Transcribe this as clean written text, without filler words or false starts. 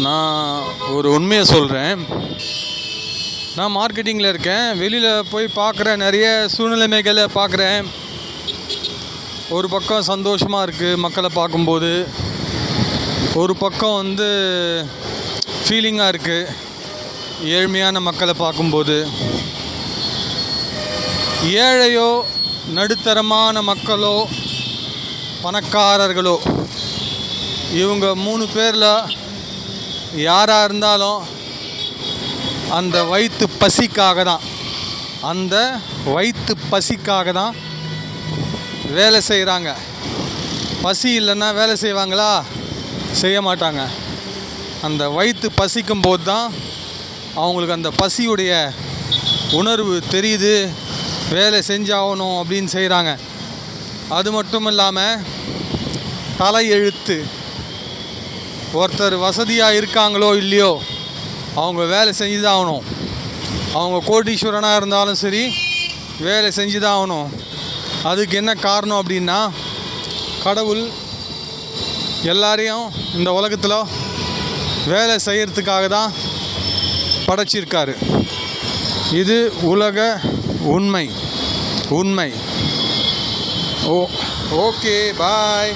நான் ஒரு உண்மையை சொல்கிறேன். நான் மார்க்கெட்டிங்கில் இருக்கேன். வெளியில் போய் பார்க்குறேன், நிறைய சூழ்நிலைமைகளை பார்க்குறேன். ஒரு பக்கம் சந்தோஷமாக இருக்குது மக்களை பார்க்கும்போது, ஒரு பக்கம் ஃபீலிங்காக இருக்குது ஏழ்மையான மக்களை பார்க்கும்போது. ஏழையோ நடுத்தரமான மக்களோ பணக்காரர்களோ, இவங்க 3 பேரில் யாராக இருந்தாலும் அந்த வயிற்று பசிக்காக தான் வேலை செய்கிறாங்க. பசி இல்லைன்னா வேலை செய்வாங்களா? செய்ய மாட்டாங்க. அந்த வயிற்று பசிக்கும் போது தான் அவங்களுக்கு அந்த பசியுடைய உணர்வு தெரியுது, வேலை செஞ்சாகணும் அப்படின்னு செய்கிறாங்க. அது மட்டும் இல்லாமல் தலையெழுத்து, ஒருத்தர் வசதியாக இருக்காங்களோ இல்லையோ அவங்க வேலை செஞ்சு தான் ஆகணும். அவங்க கோடீஸ்வரனாக இருந்தாலும் சரி வேலை செஞ்சு தான் ஆகணும். அதுக்கு என்ன காரணம் அப்படின்னா, கடவுள் எல்லாரையும் இந்த உலகத்தில் வேலை செய்கிறதுக்காக தான் படைச்சிருக்காரு. இது உலக உண்மை. ஓகே, பாய்.